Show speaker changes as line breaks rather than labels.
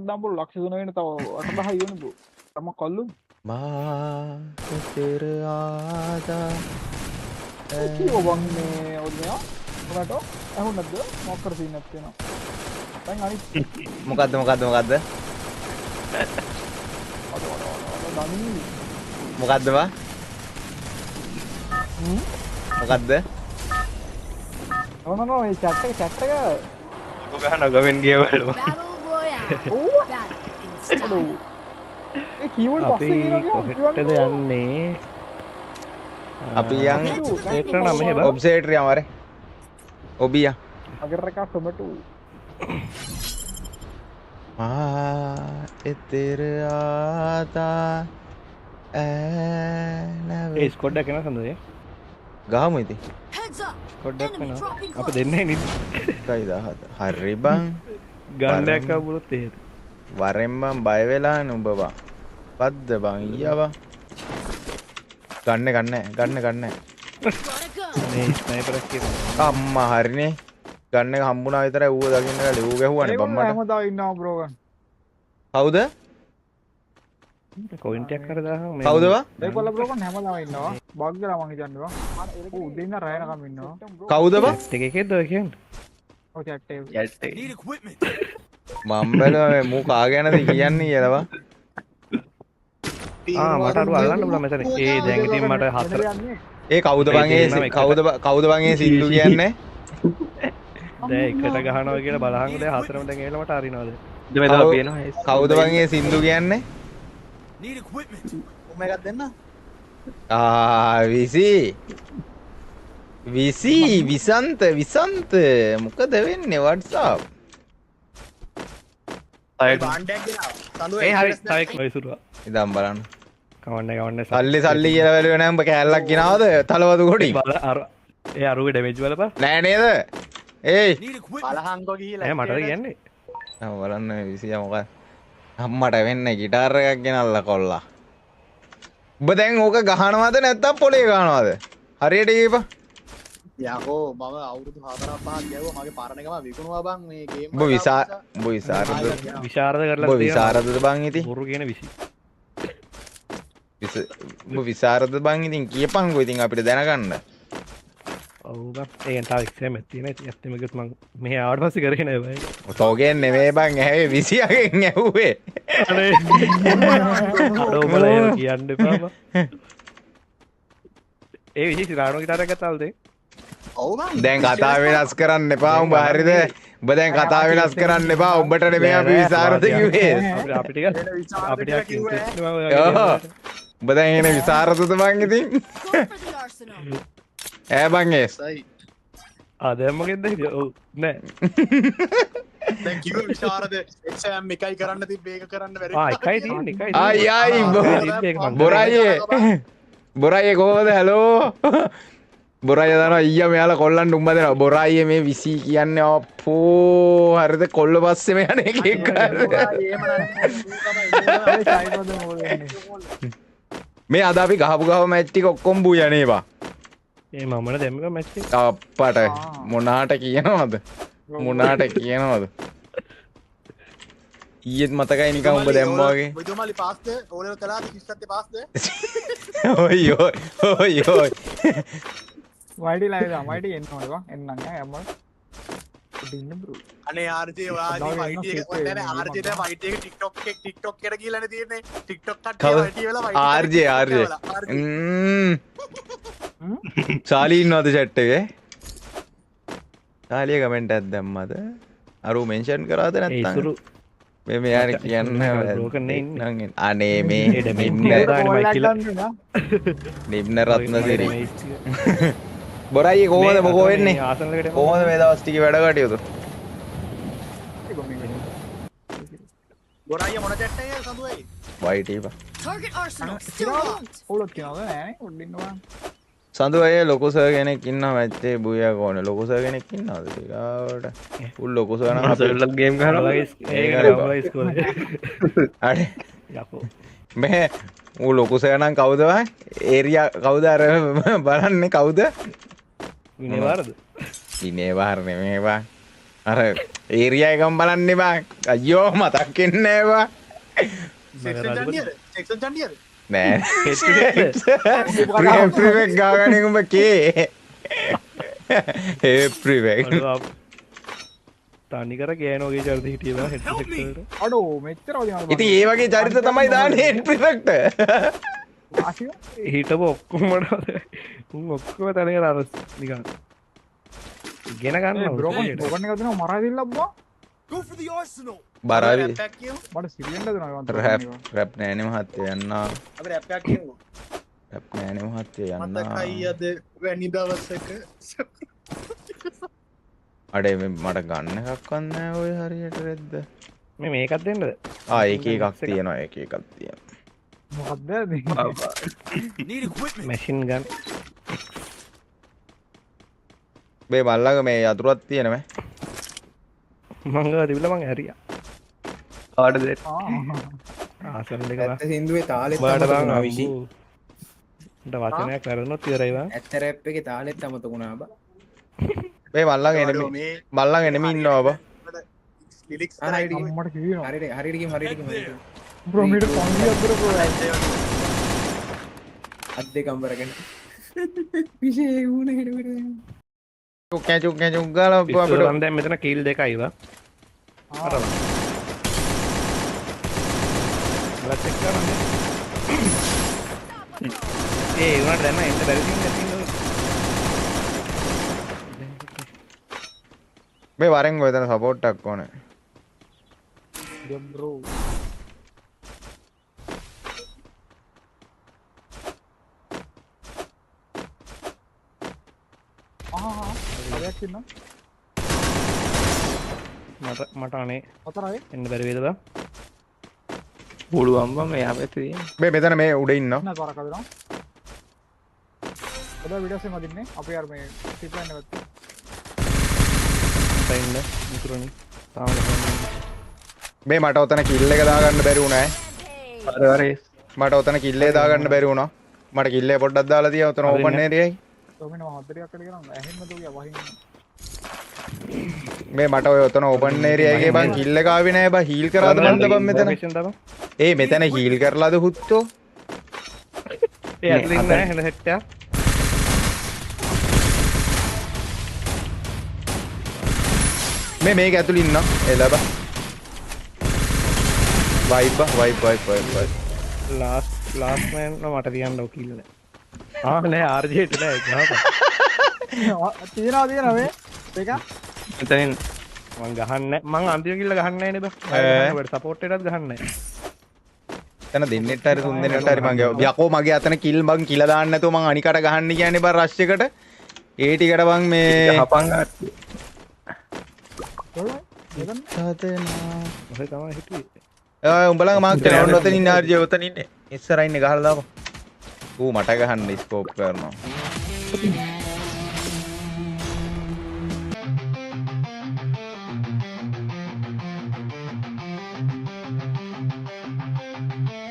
dampul ලක්ෂ 3 වෙන තව 8000 ඉවන බෝ. තම කල්ලු.
මා තෙර ආදා
කීව වන්නේ ඔන්නයා. ඔයාට අහුන් නැද්ද? මොකක් කර තියෙනත් වෙනවා. දැන් අනිත්
මොකද්ද
අද දනි
මොකද්ද වා මොකද්ද
නෝ මේ chat එක
ඔක ගහන ගමෙන් ගියවලු.
ඒ කීවෝඩ් box
අපි
එකේ
කොහෙටද යන්නේ?
අපි යන්
ඒකට නම් මෙහෙ බා.
ඔබ්සර්වටරි අමාරේ ඔබියා
අගර එක ටොමැටෝ
මා එතෙර ආදා
ඒ ස්කොඩ් එක කෙනා සඳේ?
ගහමු ඉතින්
ස්කොඩ් එක කෙනා. අපි දෙන්නේ නේ.
17 හරි බං
ගණ්ඩයක් ආවොත් එහෙද.
වරෙන් බං බය වෙලා නුඹ බං පද්ද බං ඊයවා ගන්න
මේ ස්නයිපර් එක කියනවා.
අම්මා හරිනේ ගන්න එක හම්බුණා විතරයි ඌව දකින්න ගලේ ඌ ගැහුවානේ බම්මට
හැමදාම ඉන්නවා බ්‍රෝ ගන්න
කවුද
කොයින්ට් එකක් කර දාහම මේ
කවුද වා
ඒකොල්ල බ්‍රෝ ගන්න හැමදාම ඉන්නවා බග් ගලා මං හිතන්නේ බං ඔව් උදේ ඉන්න රැ වෙනකම් ඉන්නවා
කවුද වා
ටෙක් එකේද ඔය කියන්නේ?
ඔව් chat එක
මම බැලුවා මේ මූ කා ගැනද කියන්නේ කියලා වා
මට අර අල්ලන්න පුළුවන් මෙතන. ඒ දැන් ඉතින් මට හතර
ඒ කවුද බං ඒ කවුද බං ඒ සින්දු කියන්නේ
දැන් එකට ගහනවා කියලා බලහන් දැන් හතරම දැන් ඒල මට අරිනවද?
කවුද බං ඒ සින්දු කියන්නේ විසන්ත මොකද වෙන්නේ WhatsApp
ඒ හරි තව එක් වයිසුරුවා.
ඉදම් බලන්න
කවන්නේ
සල්ලි කියලා වැළුවේ නැහැ උඹ කෑල්ලක් ගෙනවද තලවදු කොටි
බල අර ඒ අරුගේ ඩැමේජ් බලපන්.
නෑ නේද ඒයි
බලහංගෝ ගිහිල්ලා
ඈ මට කියන්නේ.
බලන්න විසිය මොකද අම්මට වෙන්නේ ගිටාර් එකක් ගෙනල්ලා කොල්ලා ඔබ දැන් ඕක ගහනවද නැත්තම් පොලේ ගහනවද හරියට කියපන්
යකෝ මම අවුරුදු 4-5ක් ගැවුවා මගේ පරණ එකම විකුණුවා බං මේ ගේම්
උඹ විසාරද
විශාරද කරලා
උඹ විසාරදද බං ඉතින්
බොරු කියන විසි.
උඹ විසාරද බං ඉතින් කියපන්කෝ ඉතින් අපිට දැනගන්න
ඔව් බං ඒෙන් තව එක්සෑම් එකක් තියෙනවා. ඉතින් ඇත්තම කිව්වොත් මම මෙහි ආවට පස්සේ කරගෙන ආවයි.
තෝගෙන් නෙමෙයි බං ඇහුවේ 20ගෙන් ඇහුවේ
අනේ අර උඹලා ඒව කියන්න එපා බං. ඒ විසි රාණෝ ගිටාරයක් ගත්තාල්ද?
ඔව් බං
දැන් කතාව වෙනස් කරන්න එපා උඹ හරිද උඹ දැන් කතාව වෙනස් කරන්න එපා උඹට නෙමෙයි අපි විසරද කිව්වේ
අපිට ඉන්ට්‍රෙස්ට්
උඹ දැන් එනේ විසරදද බං ඉතින් ඈ බං ඒ
දැන් මොකෙන්ද හිටියේ? ඔව් නෑ
දැන් කිව්ව විශාරද එක්සෑම් එකයි කරන්න තිබ්බේ ඒක කරන්න බැරි
එකයි තියෙන්නේ
ආයි බොරායේ කොහොමද හැලෝ බොරාය දනවා ඊයා මෙයාලා කොල්ලන්ට උම්ම දෙනවා බොරායේ මේ විසි කියන්නේ අපෝ හරිද කොල්ල පස්සේම යන එකෙක් මේ අද අපි ගහපු මැච් ටික ඔක්කොම බූ යන්නේපා
ඒ මමන දැම්මක මැච් එක
අප්පට මොනාට කියනවද ඊයේත් මතකයි නිකන් උඹ දැම්මා වගේ
බුදුමලි පාස්ද ඕලෙව කළාද කිස්සත්තේ පාස්ද
ඔයි
වයිඩි ලයිව් අමයිඩි එන්න ඕනේ බං එන්නම් ඈ අම්මා ඉන්න බ්‍රෝ
අනේ ආර්ජේ වාදී වයිටි එක ඔතන ආර්ජේ දැන් වයිටි එක TikTok එකට ගිහලානේ තියෙන්නේ TikTok කට්ටිය වයිටි වෙලා වයිටි
ආර්ජේ සාලි ඉන්නවද chat එකේ සාලිය කමෙන්ට් එකක් දැම්මද අරු මෙන්ෂන් කරාද නැත්නම් මේ මෙයාර කියන්න අනේ මේ නිම්න රත්නසිරි බොරයි කොහොමද මොකෝ වෙන්නේ කොහොමද මේ දවස් ටිකේ වැඩ කටයුතු
බොරාය මොන chat එකේ සඳුයි
වයිටි බා
ඔලොත් කියනවද නෑනේ උඩින්නවා
සඳු අය ලොකු සර් කෙනෙක් ඉන්නවා මැච් එකේ බුයා කෝනේ ලොකු සර් කෙනෙක් ඉන්නවද ටිකාවට ෆුල් ලොකු සර් නම්
අපේ ගේම් ගහනවා ඒක රවුලා ඉස්කෝලේ
අනේ
යකෝ
මේ ඌ ලොකු සේනන් කවුද බං ඒරියා කවුද අර බලන්නේ කවුද
විනේ වාරද
ඉනේ වාර නෙමෙයි බං අර ඒරියා එකම බලන්නේ බං අයියෝ මතක් වෙන්නේ නෑ
සෙක්ෂන් චන්ඩියද
බං නෑ ප්‍රිවෙක් ගාගන්නේ උඹ කේ ඒ ප්‍රිවෙක්
තනි කර ගෑනෝගේ චරිත හිටියද හෙඩ් සෙක්ටර්
අඩෝ මෙච්චර වදිනවා
ඉතින් ඒ වගේ චරිත තමයි දාන්නේ හෙඩ් ප්‍රිෆෙක්ට්
ආසිය
හිටපු ඔක්කොම උන් ඔක්කොම තනිකර අර නිකන් ඉගෙන ගන්න
බ්‍රෝකන් එක දෙනවා මරා දෙන්න බ්බා
බරවි
මට සිලියන්ඩර් දෙනවා
රැප් නෑනේ මහත්තයා යන්න
අපි රැප් එකක් කියමු
රැප් නෑනේ මහත්තයා යන්න
මතකයි අද වැනි දවසක
අඩේ මට ගන්න එකක්වත් නෑ ඔය හරියට රෙද්ද
මේ මේකත් දෙන්නද
එක එකක් තියෙනවා එක එකක් තියෙනවා
මොකද්ද
මැෂින් ගන්
මේ මල්ලග මේ යතුරුවක් තියෙනවද
මං ගාව තිබිලා මං හැරියා ආඩ දෙන්න ආසන් දෙක බා
සින්දුවේ තාලෙත්
බාඩ බං
විශි
උන්ට වචනයක් වැරදුනොත් ඉවරයි බං
ඇත්ත රැප් එකේ තාලෙත් අමතකුණා බා
මේ මල්ලග එනෙමි මල්ලග එනෙමි ඉන්නවා බා
ලිරික්ස්
හරියට
මට කියනවා
හරියට
බ්‍රෝ මීට පන්දියක් කරපුවා
අත් දෙක අම්බරගෙන විශේෂ වුණ හෙඩ
චුක් ගාලා අපිට
මන් දැන් මෙතන කිල් දෙකයි බා අර ලක් එක්ක කරන්නේ ඒ උනාට දැන් එන්න බැරි තින්නේ
මේ වරෙන් ඔය තන සපෝට් එකක් ඕනේ
බ්‍රෝ හරියක් ඉන්න
මට අනේ
හතරයි
එන්න බැරි වේද බා
පුළුවන් බං එයා පැත්තේ
මේ මෙතන මේ උඩ ඉන්නවා
නෑ පාරක් අදිනවා ඔබ විඩියෝස් එකක් අදින්නේ අපි අර මේ ටිප්ලයින් එකට
ඉන්න මුතුරනි තාම
මේ මට ඔතන කිල් එක දාගන්න බැරි වුණා මට ඔතන කිල්ලේ දාගන්න බැරි වුණා මට කිල්ලේ පොඩ්ඩක් දාලා තියා ඔතන ඕපන් ඒරියයි
තොමිනව හතරයක් අකට කරනවා ඇහෙන්න දුකිය වහින්න
මේ මට ඔය ඔතන ඕපන් ඒරියා එකේ බං කිල් එක ආවේ නෑ බං හීල් කරාද මන්ද බං මෙතන ඒ මෙතන හීල් කරලාද හුත්තෝ
ඒ ඇතුලින් නෑ හෙල හෙට්ටයක්
මේ මේක ඇතුළේ ඉන්න එළබ වයිබ්
ලාස්ට් මෑන් මට තියන්න ඔය කිල්ල නෑ ආර්ජේට නෑ ගහපන්
තියෙනවා මේ දෙක
එතනින් මං ගහන්නේ මං අන්තිම කිල්ල ගහන්නේ නෑනේ බා ඔයාලට සපෝට් එකටත් ගහන්නේ නෑ
එතන දෙන්නෙට හරි තුන් දෙනෙට හරි මං යකෝ මගේ අතන කිල් මං කියලා දාන්න නැතුව මං අනිකට ගහන්න කියන්නේ බං රෂ් එකට ඒ ටිකට බං මේ
හපන්
ඔය තමයි හිතුවේ
උඹලගේ මාක් කරන්න ඔතන ඉන්න ආර්ජේ ඔතන ඉන්නේ ඉස්සරහින් ඉන්නේ ගහලා දාපන් ඌ මට ගහන්න ස්කෝප් කරනවා